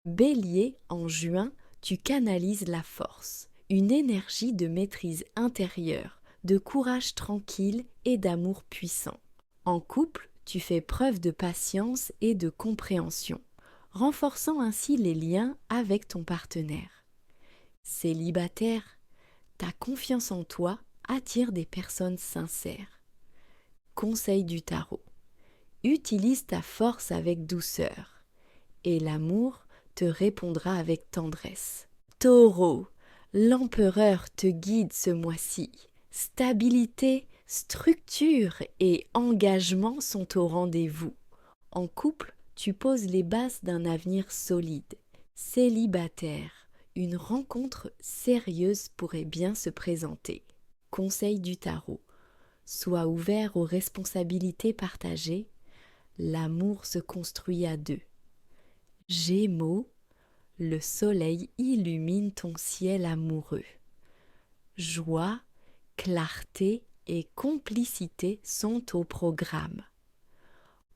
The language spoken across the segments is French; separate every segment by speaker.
Speaker 1: Bélier, en juin, tu canalises la force, une énergie de maîtrise intérieure, de courage tranquille et d'amour puissant. En couple, tu fais preuve de patience et de compréhension, renforçant ainsi les liens avec ton partenaire. Célibataire, ta confiance en toi attire des personnes sincères. Conseil du tarot. Utilise ta force avec douceur, et l'amour te répondra avec tendresse. Taureau, l'empereur te guide ce mois-ci. Stabilité, structure et engagement sont au rendez-vous. En couple, tu poses les bases d'un avenir solide. Célibataire, une rencontre sérieuse pourrait bien se présenter. Conseil du tarot. Sois ouvert aux responsabilités partagées. L'amour se construit à deux. Gémeaux, le soleil illumine ton ciel amoureux. Joie, clarté et complicité sont au programme.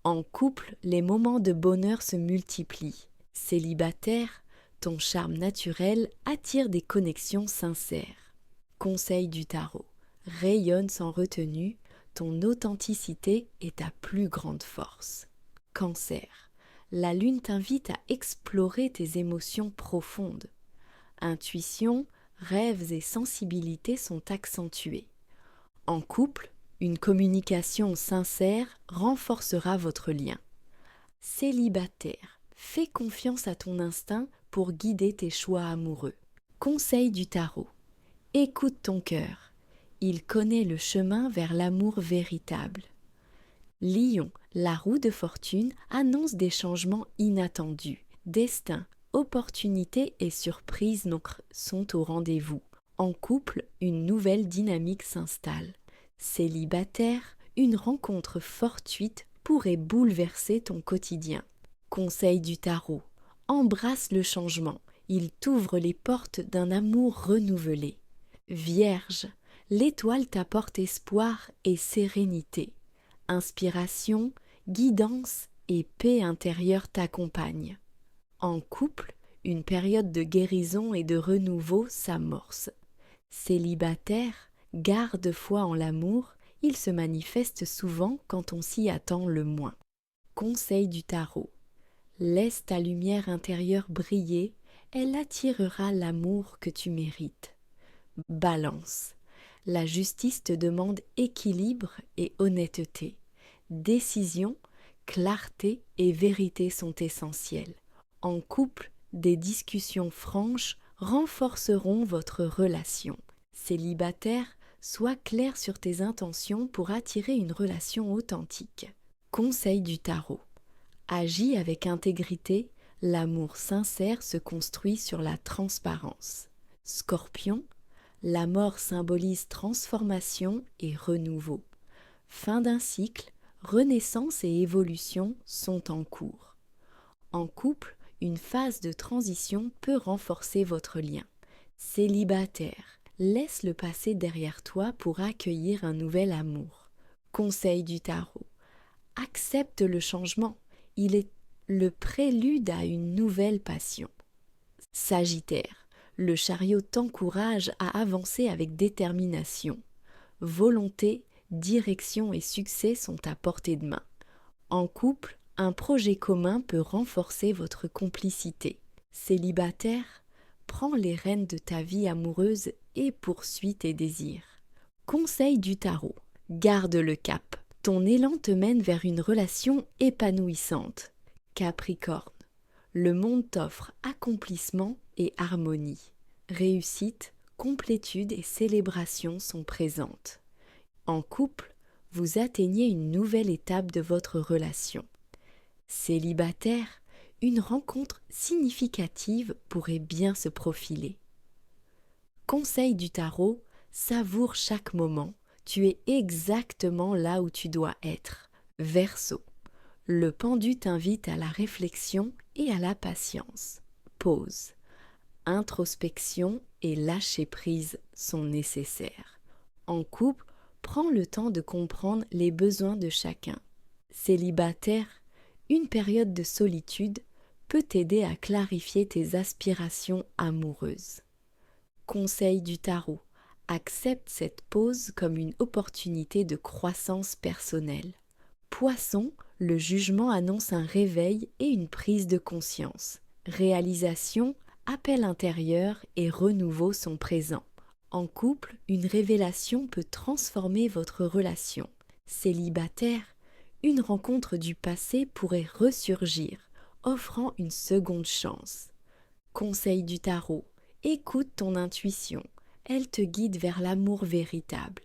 Speaker 1: En couple, les moments de bonheur se multiplient. Célibataire, ton charme naturel attire des connexions sincères. Conseil du tarot. Rayonne sans retenue, ton authenticité est ta plus grande force. Cancer. La lune t'invite à explorer tes émotions profondes. Intuition, rêves et sensibilité sont accentués. En couple, une communication sincère renforcera votre lien. Célibataire, fais confiance à ton instinct pour guider tes choix amoureux. Conseil du tarot. Écoute ton cœur. Il connaît le chemin vers l'amour véritable. Lion, la roue de fortune annonce des changements inattendus. Destin, opportunités et surprises sont au rendez-vous. En couple, une nouvelle dynamique s'installe. Célibataire, une rencontre fortuite pourrait bouleverser ton quotidien. Conseil du tarot. Embrasse le changement. Il t'ouvre les portes d'un amour renouvelé. Vierge, l'étoile t'apporte espoir et sérénité. Inspiration, guidance et paix intérieure t'accompagnent. En couple, une période de guérison et de renouveau s'amorce. Célibataire, garde foi en l'amour, il se manifeste souvent quand on s'y attend le moins. Conseil du tarot. Laisse ta lumière intérieure briller, elle attirera l'amour que tu mérites. Balance. La justice te demande équilibre et honnêteté. Décision, clarté et vérité sont essentielles. En couple, des discussions franches renforceront votre relation. Célibataire, sois clair sur tes intentions pour attirer une relation authentique. Conseil du tarot. Agis avec intégrité, l'amour sincère se construit sur la transparence. Scorpion, la mort symbolise transformation et renouveau. Fin d'un cycle, renaissance et évolution sont en cours. En couple, une phase de transition peut renforcer votre lien. Célibataire, laisse le passé derrière toi pour accueillir un nouvel amour. Conseil du tarot. Accepte le changement, il est le prélude à une nouvelle passion. Sagittaire, le chariot t'encourage à avancer avec détermination. Volonté, direction et succès sont à portée de main. En couple, un projet commun peut renforcer votre complicité. Célibataire, prends les rênes de ta vie amoureuse et poursuis tes désirs. Conseil du tarot. Garde le cap. Ton élan te mène vers une relation épanouissante. Capricorne. Le monde t'offre accomplissement et harmonie. Réussite, complétude et célébration sont présentes. En couple, vous atteignez une nouvelle étape de votre relation. Célibataire, une rencontre significative pourrait bien se profiler. Conseil du tarot, savoure chaque moment, tu es exactement là où tu dois être. Verseau, le pendu t'invite à la réflexion et à la patience. Pause, introspection et lâcher prise sont nécessaires. En couple, prends le temps de comprendre les besoins de chacun. Célibataire, une période de solitude peut t'aider à clarifier tes aspirations amoureuses. Conseil du tarot. Accepte cette pause comme une opportunité de croissance personnelle. Poisson, le jugement annonce un réveil et une prise de conscience. Réalisation, appel intérieur et renouveau sont présents. En couple, une révélation peut transformer votre relation. Célibataire, une rencontre du passé pourrait ressurgir, offrant une seconde chance. Conseil du tarot. Écoute ton intuition. Elle te guide vers l'amour véritable.